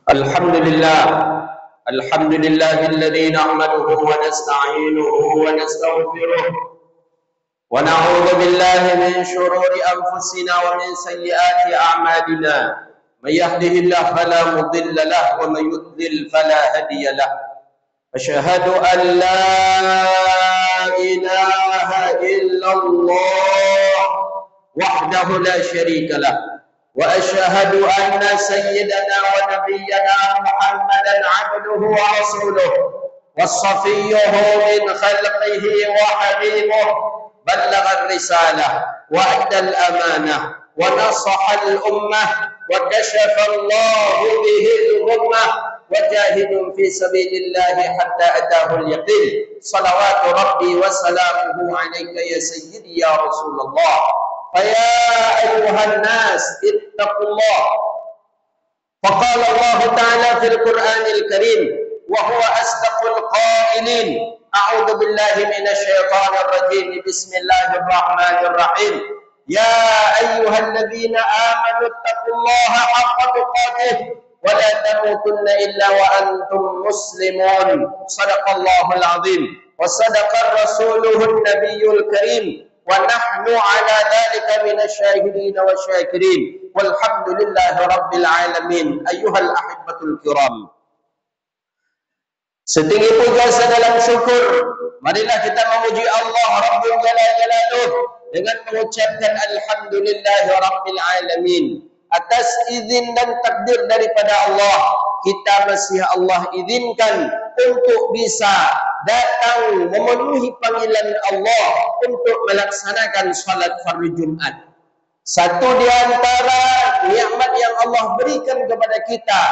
الحمد لله الذي نحمده ونستعينه ونستغفره ونعوذ بالله من شرور أنفسنا ومن سيئات أعمالنا. من يهده الله فلا مضل له ومن يضلل فلا هادي له. أشهد أن لا إله إلا الله وحده لا شريك له، وأشهد أن سيدنا ونبينا محمدا عبده ورسوله وصفيه من خلقه وحبيبه، بلغ الرسالة وأدى الأمانة ونصح الأمة وكشف الله به الغمة، وجاهد في سبيل الله حتى أتاه اليقين. صلوات ربي وسلامه عليك يا سيدي يا رسول الله. فيا أيها الناس اتقوا الله. فقال الله تعالى في القرآن الكريم وهو أصدق القائلين: أعوذ بالله من الشيطان الرجيم، بسم الله الرحمن الرحيم. يا أيها الذين آمنوا اتقوا الله حق تقاته ولا تموتن إلا وأنتم مسلمون. صدق الله العظيم وصدق رسوله النبي الكريم، ونحن على ذلك من الشاهدين والشاكرين، والحمد لله رب العالمين. أيها الأحبة الكرام, setinggi puja sedalam syukur, marilah kita memuji Allah Rabbul Jalal Jalaluh dengan mengucapkan Alhamdulillahi Rabbil Alamin. Atas izin dan takdir daripada Allah, kita masih Allah izinkan untuk bisa datang memenuhi panggilan Allah untuk melaksanakan salat fardu Jumat. Satu di antara nikmat yang Allah berikan kepada kita,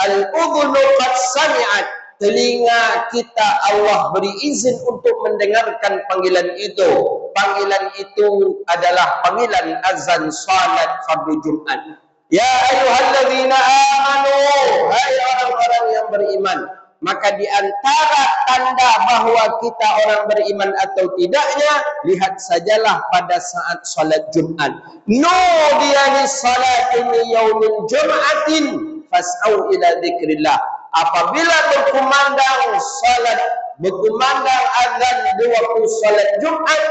al-udhunu qad sami'at, telinga kita Allah beri izin untuk mendengarkan panggilan itu. Panggilan itu adalah panggilan azan salat fardu Jumat. Ya ayyuhalladzina amanu, hai orang-orang yang beriman. Maka di antara tanda bahwa kita orang beriman atau tidaknya, lihat sajalah pada saat salat Jumat. Nudiya lis-salati min yaumil jum'atin fas'au ila dzikrillah. Apabila berkumandang salat, berkumandang azan di waktu salat Jumat,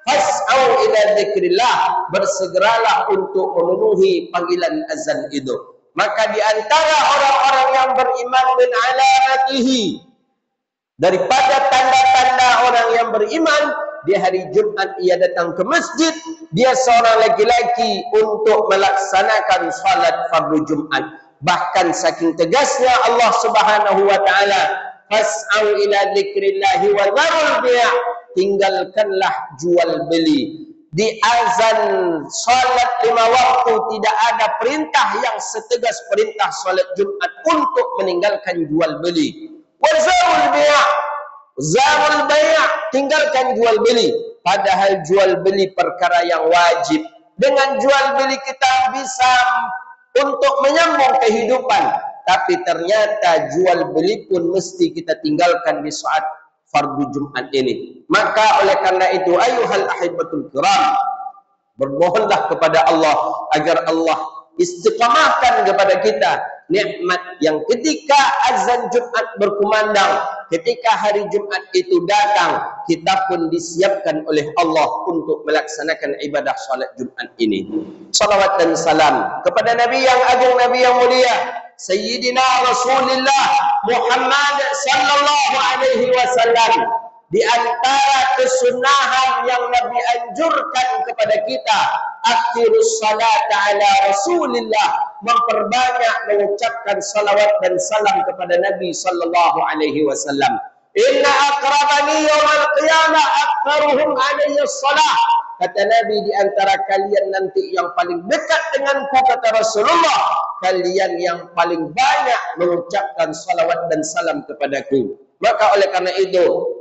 fas'au ila dzikrillah, bersegeralah untuk memenuhi panggilan azan itu. Maka di antara orang-orang yang beriman min alamatihi, daripada tanda-tanda orang yang beriman, di hari Jumat ia datang ke masjid, dia seorang laki-laki untuk melaksanakan salat fardu Jumat. Bahkan saking tegasnya Allah Subhanahu wa taala, fas'au ila dzikrillahi wa dzarul bai', tinggalkanlah jual beli. Di azan salat 5 waktu tidak ada perintah yang setegas perintah salat Jumat untuk meninggalkan jual beli. Wa zarul bai', zarul bai', tinggalkan jual beli. Padahal jual beli perkara yang wajib. Dengan jual beli kita bisa untuk menyambung kehidupan, tapi ternyata jual beli pun mesti kita tinggalkan di saat fardu Jumat ini. Maka oleh karena itu, ayyuhal ahibbatul kiram, bermohonlah kepada Allah agar Allah istiqamahkan kepada kita nikmat yang ketika azan Jumat berkumandang, ketika hari Jumat itu datang, kita pun disiapkan oleh Allah untuk melaksanakan ibadah salat Jumat ini. Salawat dan salam kepada Nabi yang agung, Nabi yang mulia, Sayyidina Rasulullah Muhammad sallallahu alaihi wasallam. Di antara kesunahan yang Nabi anjurkan kepada kita, akhirus salat ala Rasulillah, memperbanyak mengucapkan salawat dan salam kepada Nabi sallallahu alaihi wasallam. Inna aqrabani yawmal qiyamah aktsaruhum alayhi salah. Kata Nabi, di antara kalian nanti yang paling dekat denganku, kata Rasulullah, kalian yang paling banyak mengucapkan salawat dan salam kepadaku. Maka oleh karena itu,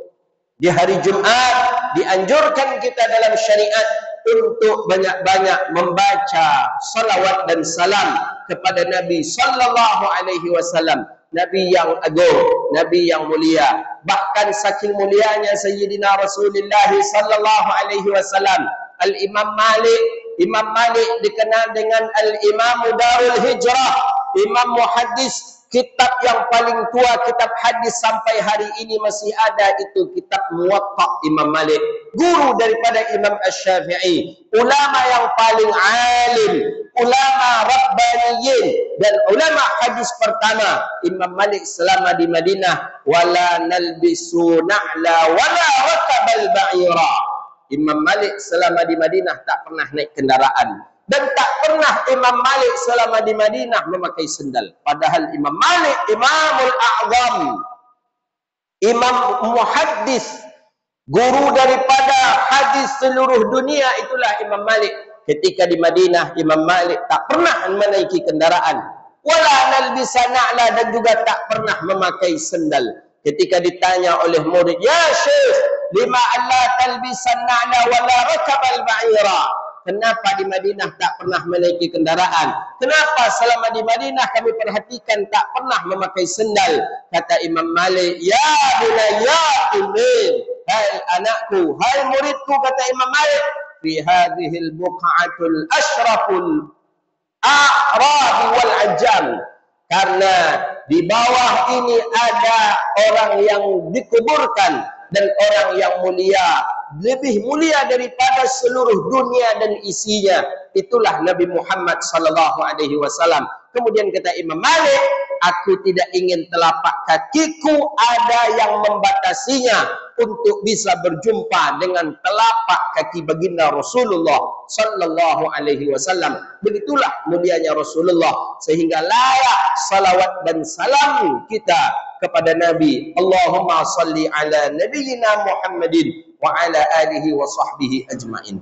di hari Jumat dianjurkan kita dalam syariat untuk banyak-banyak membaca salawat dan salam kepada Nabi sallallahu alaihi wasallam. Nabi yang agung, Nabi yang mulia. Bahkan saking mulianya Sayyidina Rasulullah sallallahu alaihi wasallam, Al-Imam Malik, Imam Malik dikenal dengan Al-Imam Darul Hijrah, Imam Muhaddis, kitab yang paling tua, kitab hadis sampai hari ini masih ada, itu kitab Muwatta Imam Malik, guru daripada Imam Asy-Syafi'i, ulama yang paling alim, ulama rabbaniyin, dan ulama hadis pertama. Imam Malik selama di Madinah, wala nalbisu na'la wala rakabal ba'ira. Imam Malik selama di Madinah tak pernah naik kendaraan, dan tak pernah Imam Malik selama di Madinah memakai sendal. Padahal Imam Malik Imamul A'zam, Imam Muhaddis, guru daripada hadis seluruh dunia, itulah Imam Malik. Ketika di Madinah, Imam Malik tak pernah menaiki kendaraan, wala nalbisa na'la, dan juga tak pernah memakai sendal. Ketika ditanya oleh murid, ya Syekh, lima alla talbisan na'la wala rakabal ba'ira, kenapa di Madinah tak pernah menaiki kendaraan? Kenapa selama di Madinah kami perhatikan tak pernah memakai sendal? Kata Imam Malik, ya bunayyatin, hai anakku, hai muridku, kata Imam Malik, fi hadhil buq'atul ashraful a'rab wal ajam, karena di bawah ini ada orang yang dikuburkan dan orang yang mulia, lebih mulia daripada seluruh dunia dan isinya. Itulah Nabi Muhammad sallallahu alaihi wasallam. Kemudian kata Imam Malik, aku tidak ingin telapak kakiku ada yang membatasinya untuk bisa berjumpa dengan telapak kaki baginda Rasulullah sallallahu alaihi wasallam. Begitulah mulianya Rasulullah, sehingga layak salawat dan salam kita kepada Nabi. Allahumma salli ala nabiyyina Muhammadin wa ala alihi wa sahbihi ajma'in.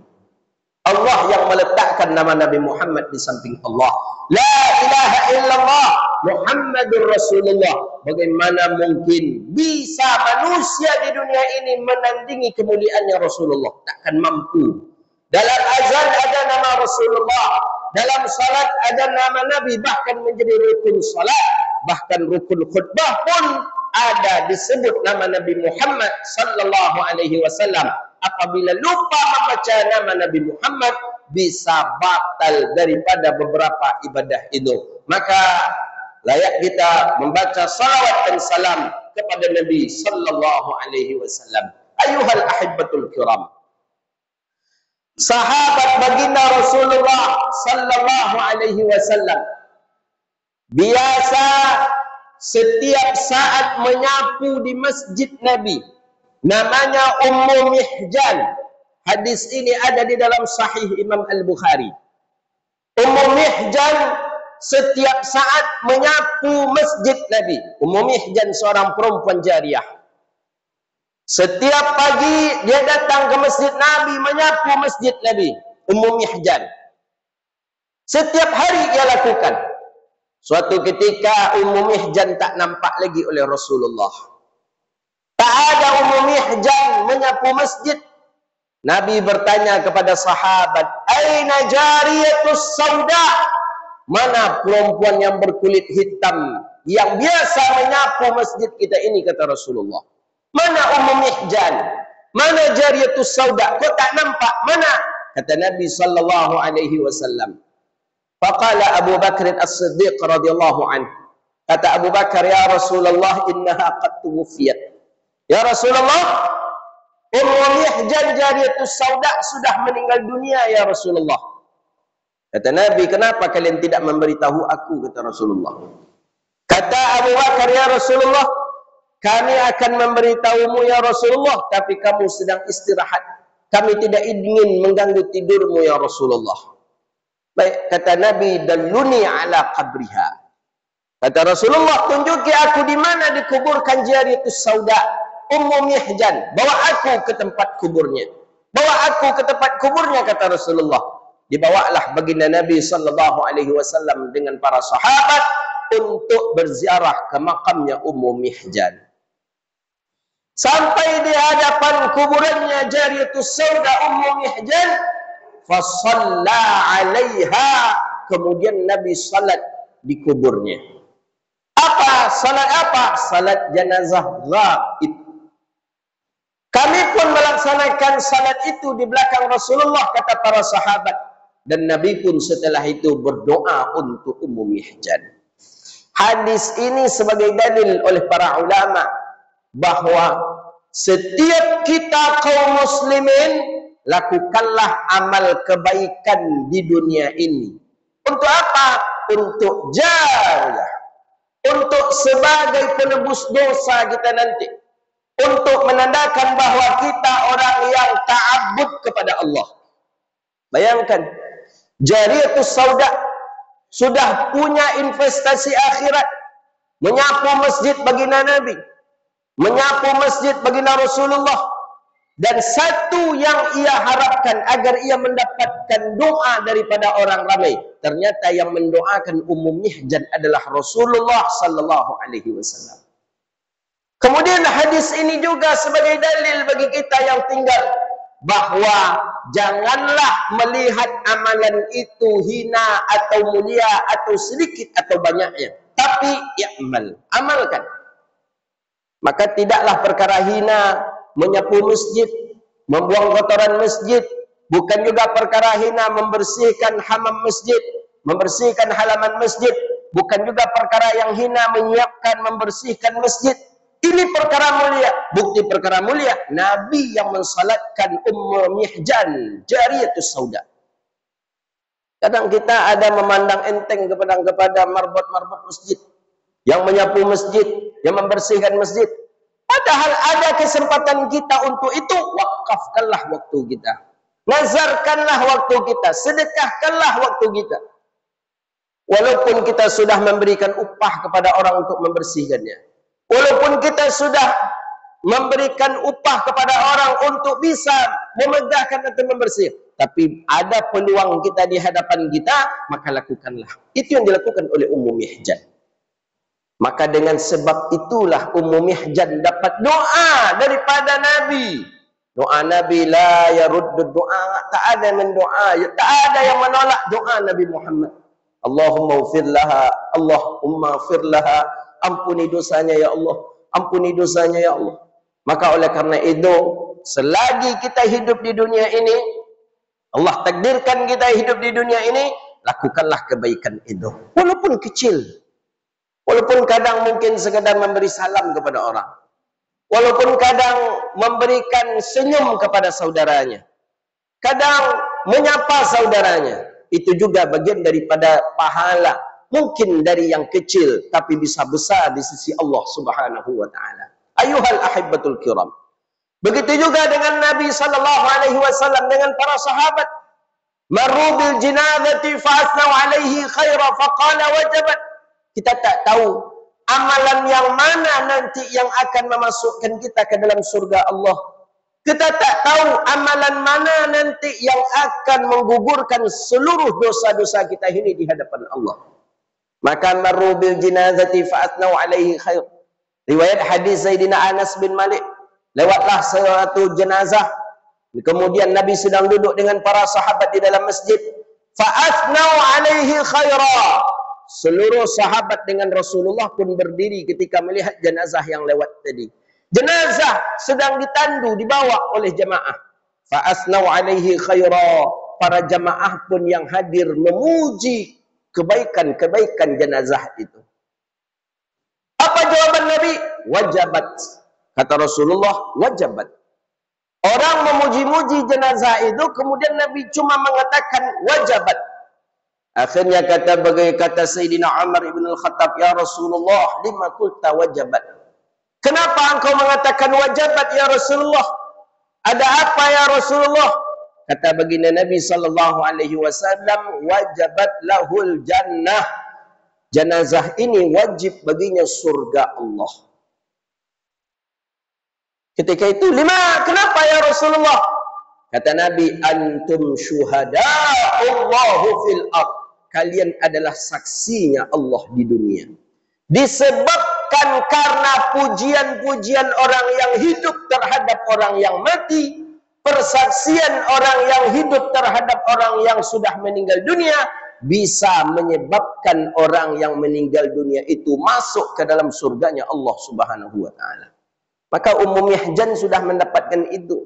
Allah yang meletakkan nama Nabi Muhammad di samping Allah. La ilaha illallah Muhammadur Rasulullah. Bagaimana mungkin bisa manusia di dunia ini menandingi kemuliaannya Rasulullah? Takkan mampu. Dalam azan ada nama Rasulullah, dalam salat ada nama Nabi, bahkan menjadi rukun salat, bahkan rukun khutbah pun ada disebut nama Nabi Muhammad sallallahu alaihi wasallam. Apabila lupa membaca nama Nabi Muhammad, bisa batal daripada beberapa ibadah itu. Maka layak kita membaca salawat dan salam kepada Nabi sallallahu alaihi wasallam. Ayuhal ahibbatul kiram, sahabat baginda Rasulullah sallallahu alaihi wasallam biasa setiap saat menyapu di masjid Nabi. Namanya Ummu Mihjan. Hadis ini ada di dalam Sahih Imam Al-Bukhari. Ummu Mihjan setiap saat menyapu masjid Nabi. Ummu Mihjan seorang perempuan jariah. Setiap pagi dia datang ke masjid Nabi, menyapu masjid Nabi. Ummu Mihjan. Setiap hari dia lakukan. Suatu ketika Ummu Mihjan tak nampak lagi oleh Rasulullah. Tak ada Ummu Mihjan menyapu masjid. Nabi bertanya kepada sahabat, aina jariyatus sauda? Mana perempuan yang berkulit hitam yang biasa menyapu masjid kita ini, kata Rasulullah. Mana Ummu Mihjan? Mana jariyatus sauda? Kok tak nampak? Mana? Kata Nabi sallallahu alaihi wasallam. Faqala Abu Bakr As-Siddiq radhiyallahu anhu. Kata Abu Bakar, ya Rasulullah, innaha qad tuwfiyat. Ya Rasulullah, Ummu Mihjan jariyatus sauda sudah meninggal dunia, ya Rasulullah. Kata Nabi, kenapa kalian tidak memberitahu aku, kata Rasulullah. Kata Abu Bakar, ya Rasulullah, kami akan memberitahumu ya Rasulullah, tapi kamu sedang istirahat. Kami tidak ingin mengganggu tidurmu ya Rasulullah. Baik, kata Nabi, dalluni ala qabriha. Kata Rasulullah, tunjuki aku di mana dikuburkan jariyatus sauda, Ummu Mihjan. Bawa aku ke tempat kuburnya. Bawa aku ke tempat kuburnya, kata Rasulullah. Dibawalah baginda Nabi sallallahu alaihi wasallam dengan para sahabat untuk berziarah ke makamnya Ummu Mihjan. Sampai di hadapan kuburannya jariyatus sauda Ummu Mihjan, fa shalla 'alaiha, kemudian Nabi salat di kuburnya. Apa? Salat apa? Salat jenazah ghaib. Kami pun melaksanakan salat itu di belakang Rasulullah, kata para sahabat. Dan Nabi pun setelah itu berdoa untuk Ummu Mihjan. Hadis ini sebagai dalil oleh para ulama bahwa setiap kita kaum muslimin lakukanlah amal kebaikan di dunia ini. Untuk apa? Untuk jariyah. Untuk sebagai penebus dosa kita nanti. Untuk menandakan bahwa kita orang yang ta'abbud kepada Allah. Bayangkan, jariyatus sauda sudah punya investasi akhirat. Menyapu masjid baginda Nabi. Menyapu masjid baginda Rasulullah. Dan satu yang ia harapkan agar ia mendapatkan doa daripada orang ramai. Ternyata yang mendoakan Ummu Mihjan adalah Rasulullah sallallahu alaihi wasallam. Kemudian hadis ini juga sebagai dalil bagi kita yang tinggal bahwa janganlah melihat amalan itu hina atau mulia atau sedikit atau banyaknya, tapi amalkan. Maka tidaklah perkara hina menyapu masjid, membuang kotoran masjid, bukan juga perkara hina membersihkan hamam masjid, membersihkan halaman masjid, bukan juga perkara yang hina menyiapkan membersihkan masjid. Ini perkara mulia. Bukti perkara mulia, Nabi yang mensalatkan Ummu Mihjan, jariyatus sauda. Kadang kita ada memandang enteng kepada marbot-marbot masjid, yang menyapu masjid, yang membersihkan masjid. Padahal ada kesempatan kita untuk itu, wakafkanlah waktu kita. Nazarkanlah waktu kita, sedekahkanlah waktu kita. Walaupun kita sudah memberikan upah kepada orang untuk membersihkannya. Walaupun kita sudah memberikan upah kepada orang untuk bisa memegahkan atau membersihkan. Tapi ada peluang kita di hadapan kita, maka lakukanlah. Itu yang dilakukan oleh Ummu Mihjan. Maka dengan sebab itulah Ummu Mihjan dapat doa daripada Nabi. Doa Nabi la yaruddu doa. Tak ada yang mendoa, tak ada yang menolak doa Nabi Muhammad. Allahumma ufir laha, Allahumma ufir laha. Ampuni dosanya ya Allah, ampuni dosanya ya Allah. Maka oleh karena itu, selagi kita hidup di dunia ini, Allah takdirkan kita hidup di dunia ini, lakukanlah kebaikan itu. Walaupun kecil. Walaupun kadang mungkin sekadar memberi salam kepada orang. Walaupun kadang memberikan senyum kepada saudaranya. Kadang menyapa saudaranya. Itu juga bagian daripada pahala. Mungkin dari yang kecil, tapi bisa besar di sisi Allah subhanahu wa ta'ala. Ayuhal ahibbatul kiram. Begitu juga dengan Nabi SAW, dengan para sahabat. Marru bil jinazati fa'asnau alaihi khaira faqala wajabat. Kita tak tahu amalan yang mana nanti yang akan memasukkan kita ke dalam surga Allah. Kita tak tahu amalan mana nanti yang akan menggugurkan seluruh dosa-dosa kita ini di hadapan Allah. Maka marru bil jinazati fa'atnau alaihi khair. Riwayat hadis Sayyidina Anas bin Malik. Lewatlah suatu jenazah. Kemudian Nabi sedang duduk dengan para sahabat di dalam masjid. Fa'atnau alaihi khaira. Seluruh sahabat dengan Rasulullah pun berdiri ketika melihat jenazah yang lewat tadi. Jenazah sedang ditandu, dibawa oleh jamaah. Fa'atnau alaihi khaira. Para jamaah pun yang hadir memuji kebaikan-kebaikan jenazah itu. Apa jawaban Nabi? Wajabat. Kata Rasulullah, wajabat. Orang memuji-muji jenazah itu, kemudian Nabi cuma mengatakan wajabat. Akhirnya kata Sayyidina Umar ibn al-Khattab, ya Rasulullah, lima qulta wajabat. Kenapa engkau mengatakan wajabat ya Rasulullah? Ada apa ya Rasulullah? Kata baginda Nabi sallallahu alaihi wasallam, wajabat lahul jannah. Jenazah ini wajib baginya surga Allah. Ketika itu, kenapa ya Rasulullah? Kata Nabi, antum syuhada'ullahu fil ardh. Kalian adalah saksinya Allah di dunia. Disebabkan karena pujian-pujian orang yang hidup terhadap orang yang mati, persaksian orang yang hidup terhadap orang yang sudah meninggal dunia, bisa menyebabkan orang yang meninggal dunia itu masuk ke dalam surganya Allah subhanahu wa ta'ala. Maka Ummu Mihjan sudah mendapatkan itu.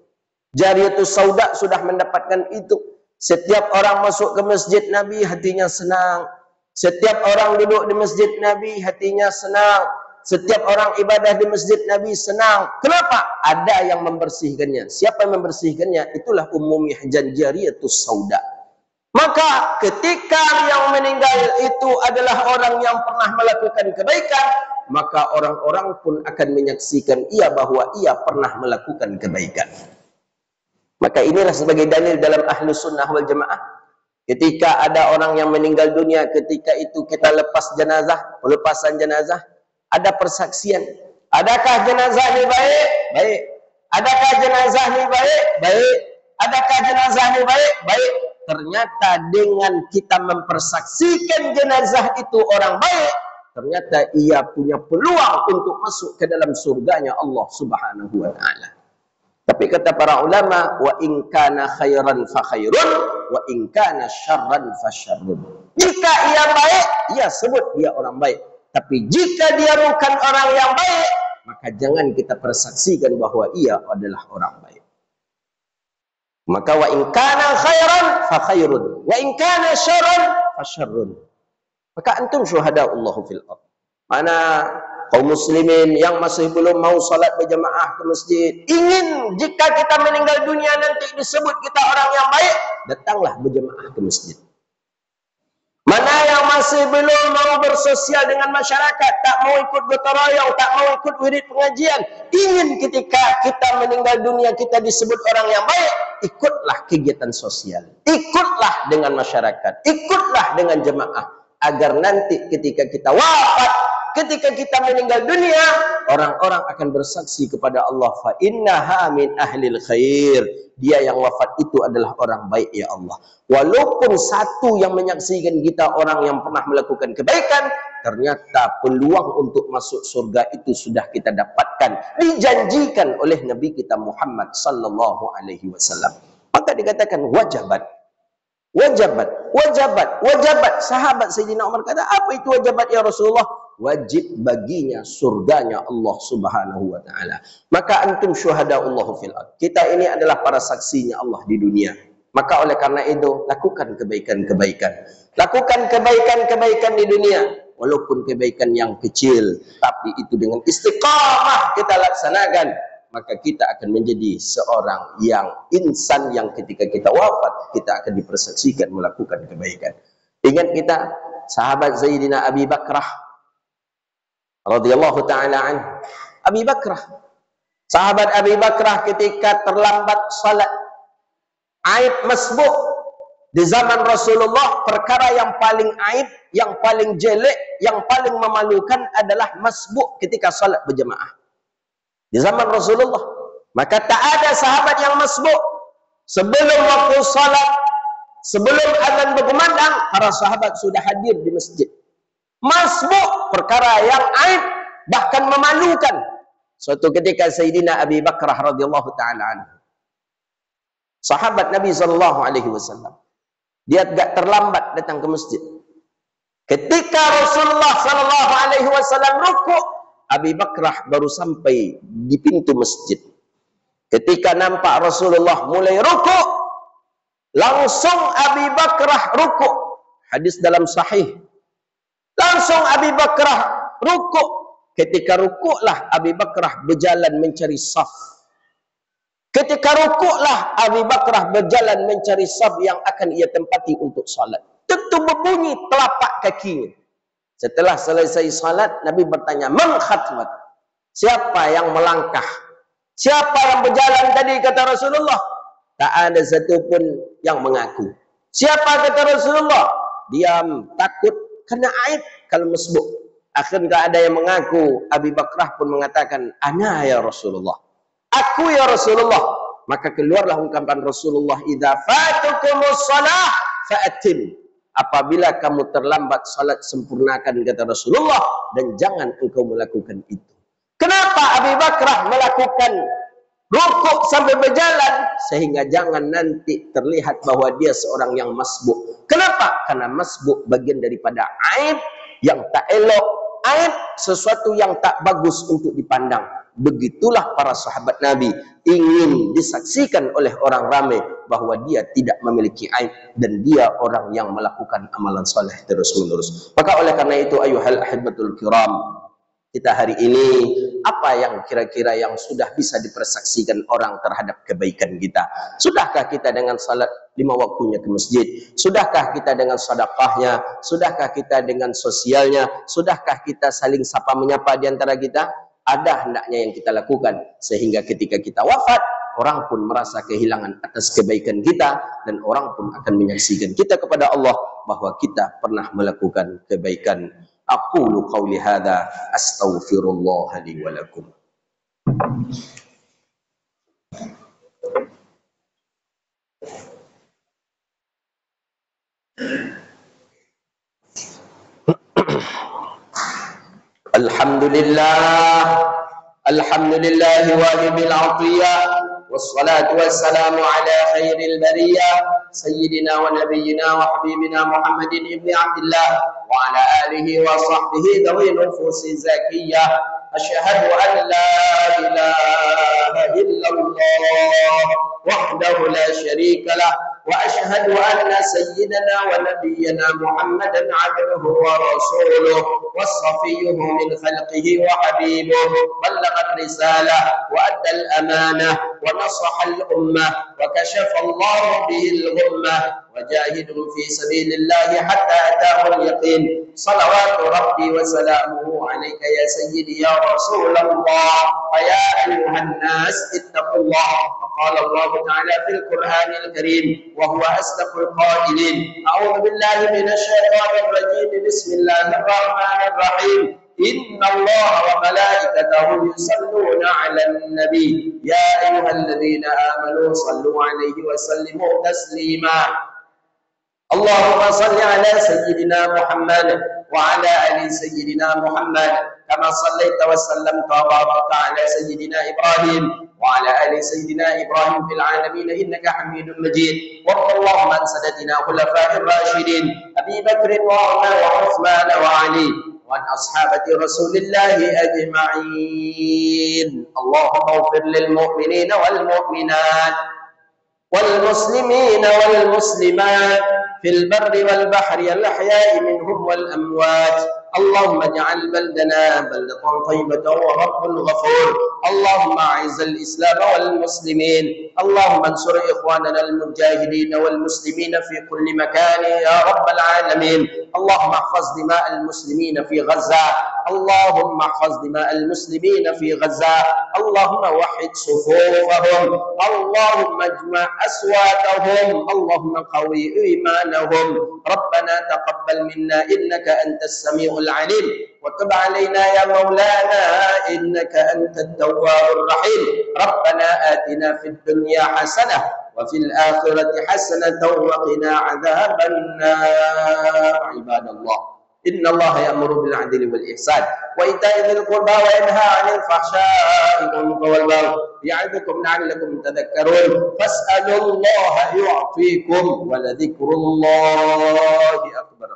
Jariyatus sauda sudah mendapatkan itu. Setiap orang masuk ke masjid Nabi hatinya senang. Setiap orang duduk di masjid Nabi hatinya senang. Setiap orang ibadah di masjid Nabi senang. Kenapa? Ada yang membersihkannya. Siapa yang membersihkannya? Itulah umumnya janjariyatus sauda. Maka ketika yang meninggal itu adalah orang yang pernah melakukan kebaikan, maka orang-orang pun akan menyaksikan ia bahwa ia pernah melakukan kebaikan. Maka inilah sebagai dalil dalam Ahlus Sunnah wal Jamaah. Ketika ada orang yang meninggal dunia, ketika itu kita lepas jenazah, pelepasan jenazah, ada persaksian. Adakah jenazah ini baik? Baik. Adakah jenazah ini baik? Baik. Adakah jenazah ini baik? Baik. Ternyata dengan kita mempersaksikan jenazah itu orang baik, ternyata ia punya peluang untuk masuk ke dalam surganya Allah Subhanahu wa taala. Tapi kata para ulama, wa in kana khairan fa khairun, wa in kana syarran fa syarrun. Jika ia baik, ia sebut dia orang baik. Tapi jika dia bukan orang yang baik, maka jangan kita persaksikan bahwa ia adalah orang baik. Maka wa in kana khairan fa khairun, wa in kana syarran fa syarrun. Maka antum syuhadaullah fil ardh. Mana kaum muslimin yang masih belum mau salat berjamaah ke masjid, ingin jika kita meninggal dunia nanti disebut kita orang yang baik, datanglah berjamaah ke masjid. Mana yang masih belum mau bersosial dengan masyarakat, tak mau ikut gotong royong, tak mau ikut wirid pengajian, ingin ketika kita meninggal dunia kita disebut orang yang baik, ikutlah kegiatan sosial, ikutlah dengan masyarakat, ikutlah dengan jemaah, agar nanti ketika kita wafat, ketika kita meninggal dunia, orang-orang akan bersaksi kepada Allah, fa innaha min ahlil khair. Dia yang wafat itu adalah orang baik ya Allah. Walaupun satu yang menyaksikan kita orang yang pernah melakukan kebaikan, ternyata peluang untuk masuk surga itu sudah kita dapatkan, dijanjikan oleh Nabi kita Muhammad sallallahu alaihi wasallam. Maka dikatakan wajabat. Wajabat, wajabat, wajabat. Sahabat Sayyidina Umar kata, apa itu wajabat ya Rasulullah? Wajib baginya surganya Allah Subhanahu wa taala. Maka antum syuhadaullah fil ardh. Kita ini adalah para saksinya Allah di dunia. Maka oleh karena itu, lakukan kebaikan-kebaikan. Lakukan kebaikan-kebaikan di dunia. Walaupun kebaikan yang kecil, tapi itu dengan istiqamah kita laksanakan, maka kita akan menjadi seorang yang insan yang ketika kita wafat, kita akan dipersaksikan melakukan kebaikan. Ingat kita, sahabat Sayyidina Abi Bakrah radhiyallahu ta'ala anhu. Abi Bakrah, sahabat Abi Bakrah ketika terlambat salat, aib masbuk di zaman Rasulullah, perkara yang paling aib, yang paling jelek, yang paling memalukan adalah masbuk ketika salat berjamaah di zaman Rasulullah. Maka tak ada sahabat yang masbuk. Sebelum waktu salat, sebelum azan berkumandang, para sahabat sudah hadir di masjid. Masbuk, perkara yang aib, bahkan memalukan. Suatu ketika Sayyidina Abi Bakrah radhiyallahu ta'ala anhu, sahabat Nabi sallallahu alaihi wasallam, dia agak terlambat datang ke masjid. Ketika Rasulullah sallallahu alaihi wasallam rukuk, Abi Bakrah baru sampai di pintu masjid. Ketika nampak Rasulullah mulai rukuk, langsung Abi Bakrah rukuk. Hadis dalam sahih. Langsung Abi Bakrah rukuk. Ketika rukuklah Abi Bakrah berjalan mencari saf. Ketika rukuklah Abi Bakrah berjalan mencari saf yang akan ia tempati untuk salat. Tentu berbunyi telapak kakinya. Setelah selesai salat, Nabi bertanya, "Man khatwat?" Siapa yang melangkah? Siapa yang berjalan tadi, kata Rasulullah? Tak ada satu pun yang mengaku. Siapa, kata Rasulullah? Diam, takut kena aib kalau masbuk. Akhirnya ada yang mengaku. Abi Bakrah pun mengatakan, "Ana ya Rasulullah." Aku ya Rasulullah. Maka keluarlah ungkapan Rasulullah, "Idza fatukumus shalah fa'atim." Apabila kamu terlambat salat, sempurnakan, kata Rasulullah, dan jangan engkau melakukan itu. Kenapa Abi Bakrah melakukan rukuk sampai berjalan? Sehingga jangan nanti terlihat bahwa dia seorang yang masbuk. Kenapa? Karena masbuk bagian daripada aib yang tak elok, aib, sesuatu yang tak bagus untuk dipandang. Begitulah para sahabat Nabi ingin disaksikan oleh orang ramai bahwa dia tidak memiliki aib dan dia orang yang melakukan amalan soleh terus menerus. Maka oleh karena itu, ayuhal ahibatul kiram, kita hari ini apa yang kira-kira yang sudah bisa dipersaksikan orang terhadap kebaikan kita? Sudahkah kita dengan salat 5 waktunya ke masjid? Sudahkah kita dengan sedekahnya? Sudahkah kita dengan sosialnya? Sudahkah kita saling sapa menyapa di antara kita? Ada hendaknya yang kita lakukan sehingga ketika kita wafat, orang pun merasa kehilangan atas kebaikan kita dan orang pun akan menyaksikan kita kepada Allah bahwa kita pernah melakukan kebaikan. Aqulu qawli hadha astaghfirullah li wa lakum. Alhamdulillah wahibil atiyah wassalatu wassalamu ala khairil bariyah sayyidina wa nabiyyina wa habibina Muhammadin ibni Abdillah wa ala alihi wa sahbihi dhawi nufusi zakiyah. Asyhadu an la ilaha illallah wahdahu la syarika lah wa asyhadu anna sayyidana wa nabiyyana Muhammadan abduhu wa rasuluh wassafiyuhu min khalqihi wa habibuhu ballagha ar-risalah wa adda al-amanah wa nasaha al-ummah wa kashafa Allah bihi al-ghummah wa jahidun fi sabilillah hatta ataahu al-yaqin. Salawatu rabbi wa salamuhu alayka ya sayyidi ya rasulullah fa ya ayyuhan nas ittaqullah. قال الله تعالى في القرآن الكريم وهو أصدق القائلين أعوذ بالله من الشيطان الرجيم بسم الله الرحمن الرحيم إن الله وملائكته يصلون على النبي يا أيها الذين آمنوا صلوا عليه وسلموا تسليما اللهم صل على سيدنا محمد وعلى آل سيدنا محمد كما صليت وسلمت وباركت على سيدنا إبراهيم وعلى آل سيدنا إبراهيم في العالمين إنك حميد مجيد. وارض اللهم عن سادتنا خلفاء الراشدين أبي بكر وعمر وعثمان وعلي وعن أصحابة رسول الله أجمعين. اللهم اغفر للمؤمنين والمؤمنات والمسلمين والمسلمات في البر والبحر الأحياء منهم والأموات. اللهم اجعل بلدنا بلدة طيبة ورب غفور. اللهم أعز الإسلام والمسلمين. اللهم انصر إخواننا المجاهدين والمسلمين في كل مكان يا رب العالمين. اللهم احفظ دماء المسلمين في غزة. اللهم احفظ دماء المسلمين في غزة. اللهم وحد صفوفهم. اللهم اجمع أصواتهم. اللهم قوي إيمانهم. ربنا تقبل منا إنك أنت السميع العليم وتب علينا يا مولانا إنك أنت التواب الرحيم. ربنا آتنا في الدنيا حسنة وفي الآخرة حسنة وقنا عذاب النار. عباد الله إن الله يأمر بالعدل والإحسان وإيتاء ذي القربى وينهى عن الفحشاء والمنكر والبغي يعظكم لعلكم تذكرون. فاسألوا الله يعطيكم ولذكر الله أكبر.